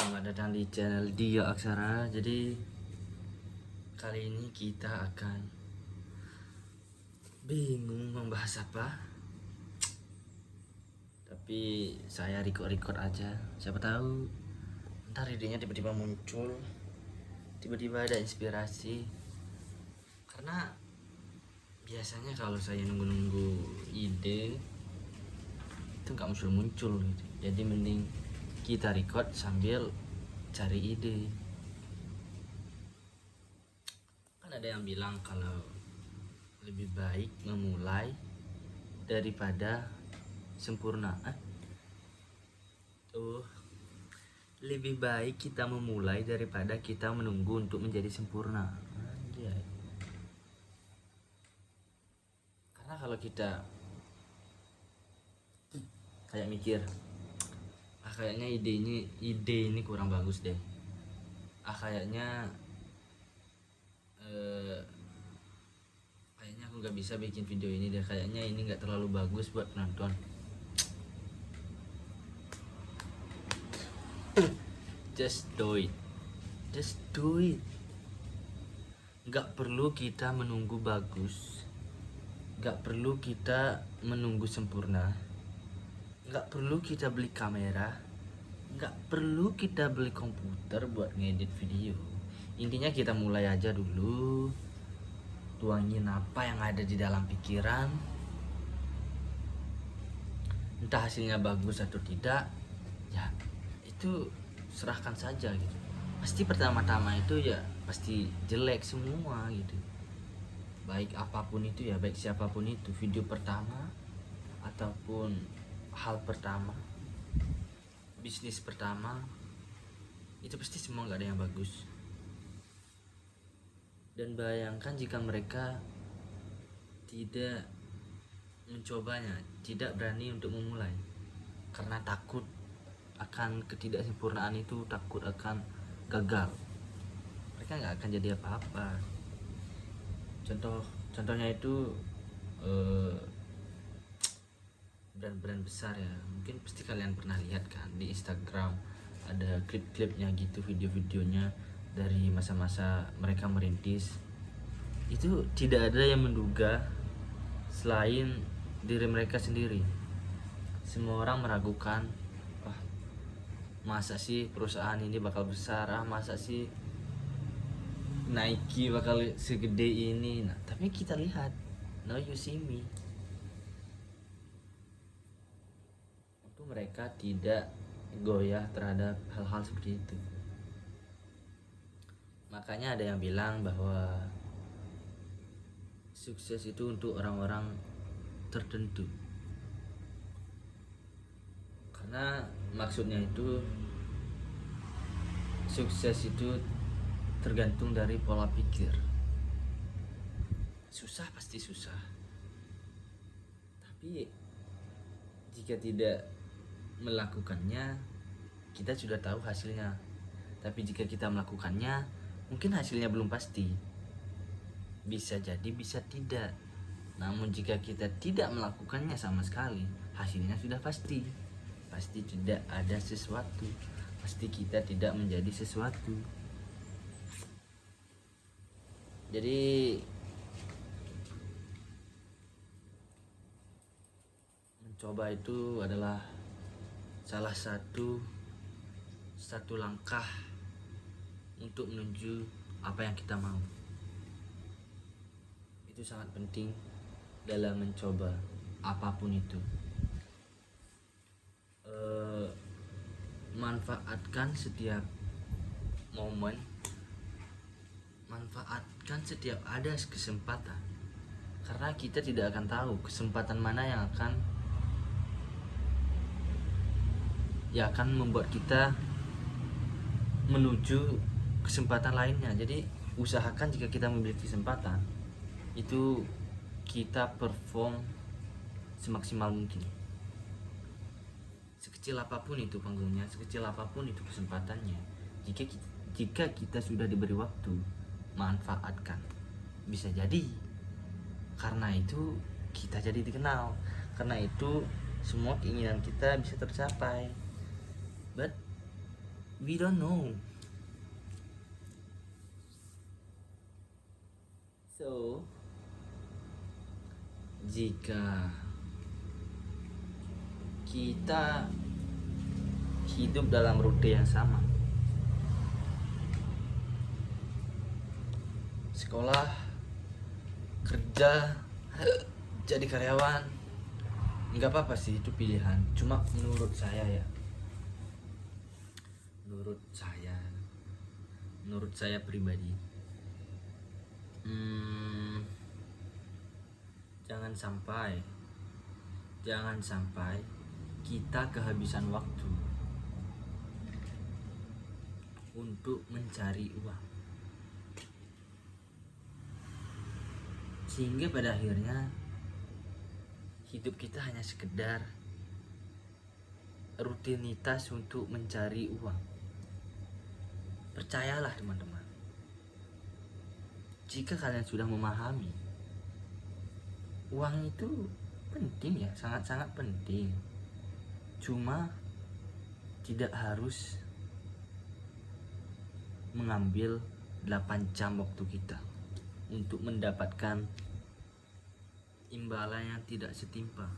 Selamat datang di channel Dia Aksara. Jadi kali ini kita akan bingung membahas apa. Tapi saya record aja. Siapa tahu ntar idenya tiba-tiba muncul, tiba-tiba ada inspirasi. Karena biasanya kalau saya nunggu ide itu nggak muncul gitu. Jadi mending kita record sambil cari ide. Kan ada yang bilang kalau lebih baik memulai daripada sempurna. Lebih baik kita memulai daripada kita menunggu untuk menjadi sempurna. Anjay. Karena kalau kita kayak mikir, kayaknya ide ini kurang bagus deh. Kayaknya aku nggak bisa bikin video ini deh. Kayaknya ini nggak terlalu bagus buat penonton. Just do it. Nggak perlu kita menunggu bagus. Nggak perlu kita menunggu sempurna. Nggak perlu kita beli kamera. Nggak perlu kita beli komputer buat ngedit video. Intinya kita mulai aja dulu. Tuangin apa yang ada di dalam pikiran. Entah hasilnya bagus atau tidak, ya itu serahkan saja gitu. Pasti pertama-tama itu ya pasti jelek semua gitu. Baik apapun itu ya, baik siapapun itu, video pertama ataupun hal pertama, bisnis pertama, itu pasti semua nggak ada yang bagus. Dan bayangkan jika mereka tidak mencobanya, tidak berani untuk memulai karena takut akan ketidaksempurnaan itu, takut akan gagal, mereka nggak akan jadi apa-apa. Contohnya itu brand-brand besar ya, mungkin pasti kalian pernah lihat kan di Instagram, ada klip-klipnya gitu, video-videonya dari masa-masa mereka merintis. Itu tidak ada yang menduga selain diri mereka sendiri. Semua orang meragukan, wah masa sih perusahaan ini bakal besar, masa sih Nike bakal segede ini. Nah, tapi kita lihat, now you see me, itu mereka tidak goyah terhadap hal-hal seperti itu. Makanya ada yang bilang bahwa sukses itu untuk orang-orang tertentu. Karena maksudnya itu sukses itu tergantung dari pola pikir. Susah pasti susah. Tapi jika tidak melakukannya, kita sudah tahu hasilnya. Tapi jika kita melakukannya, mungkin hasilnya belum pasti. Bisa jadi, bisa tidak. Namun jika kita tidak melakukannya sama sekali, hasilnya sudah pasti. Pasti tidak ada sesuatu. Pasti kita tidak menjadi sesuatu. Jadi mencoba itu adalah salah satu langkah untuk menuju apa yang kita mau. Itu sangat penting dalam mencoba apapun itu. Manfaatkan setiap momen, manfaatkan setiap ada kesempatan, karena kita tidak akan tahu kesempatan mana yang akan membuat kita menuju kesempatan lainnya. Jadi usahakan jika kita memiliki kesempatan itu kita perform semaksimal mungkin. Sekecil apapun itu panggungnya, sekecil apapun itu kesempatannya, jika kita sudah diberi waktu, manfaatkan. Bisa jadi karena itu kita jadi dikenal, karena itu semua keinginan kita bisa tercapai. But We don't know. So, jika kita hidup dalam rute yang sama, sekolah, kerja, jadi karyawan, nggak apa-apa sih, itu pilihan. Cuma menurut saya ya, menurut saya pribadi, jangan sampai kita kehabisan waktu untuk mencari uang, sehingga pada akhirnya hidup kita hanya sekedar rutinitas untuk mencari uang. Percayalah teman-teman, jika kalian sudah memahami uang itu penting ya, sangat-sangat penting, cuma tidak harus mengambil 8 jam waktu kita untuk mendapatkan imbalan yang tidak setimpal.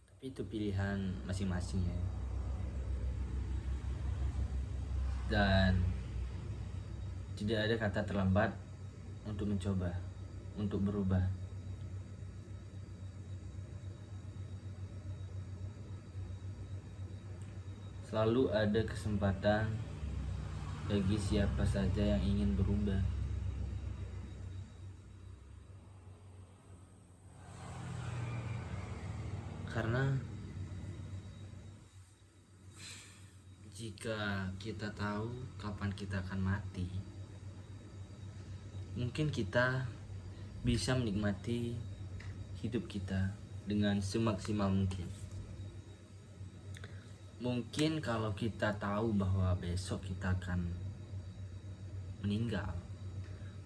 Tapi itu pilihan masing-masing ya. Dan tidak ada kata terlambat untuk mencoba, untuk berubah. Selalu ada kesempatan bagi siapa saja yang ingin berubah. Karena jika kita tahu kapan kita akan mati, mungkin kita bisa menikmati hidup kita dengan semaksimal mungkin. Mungkin kalau kita tahu bahwa besok kita akan meninggal,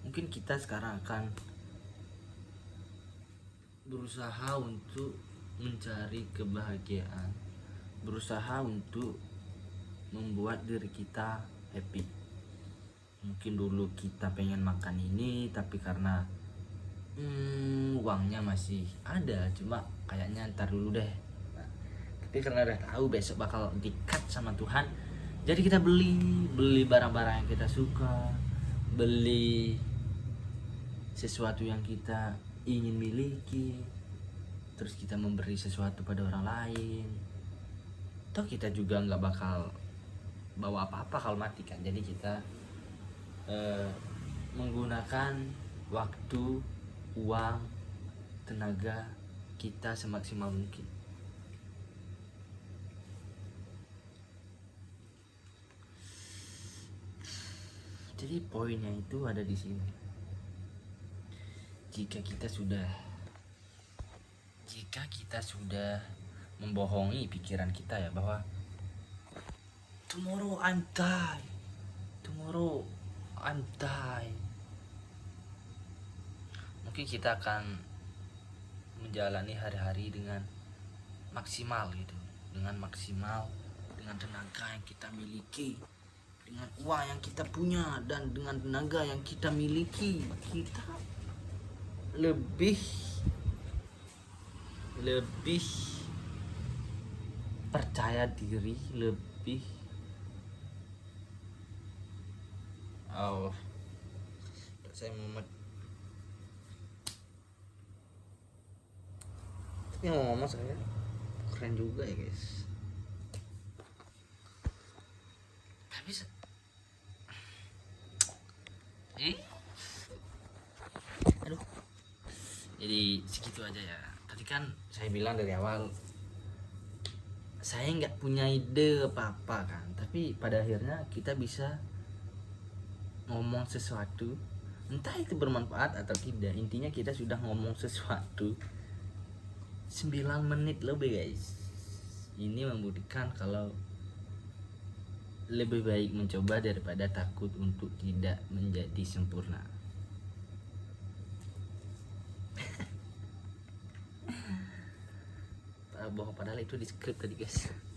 mungkin kita sekarang akan berusaha untuk mencari kebahagiaan, berusaha untuk membuat diri kita happy. Mungkin dulu kita pengen makan ini, tapi karena uangnya masih ada, cuma kayaknya ntar dulu deh. Tapi karena udah tahu besok bakal di-cut sama Tuhan, jadi kita beli barang-barang yang kita suka, beli sesuatu yang kita ingin miliki, terus kita memberi sesuatu pada orang lain. Toh kita juga nggak bakal bawa apa-apa kalau mati kan. Jadi kita menggunakan waktu, uang, tenaga kita semaksimal mungkin. Jadi poinnya itu ada di sini. Jika kita sudah membohongi pikiran kita ya, bahwa tomorrow I'm die, mungkin kita akan menjalani hari-hari dengan maksimal gitu, dengan tenaga yang kita miliki, dengan uang yang kita punya, dan dengan tenaga yang kita miliki, kita lebih percaya diri, lebih saya mumet. Tapi ngomong-ngomong, saya keren juga ya guys. Tapi aduh, jadi segitu aja ya. Tadi kan saya bilang dari awal saya nggak punya ide apa-apa kan, tapi pada akhirnya kita bisa ngomong sesuatu, entah itu bermanfaat atau tidak, intinya kita sudah ngomong sesuatu 9 menit lebih guys. Ini membuktikan kalau lebih baik mencoba daripada takut untuk tidak menjadi sempurna. bohong padahal itu di script tadi guys.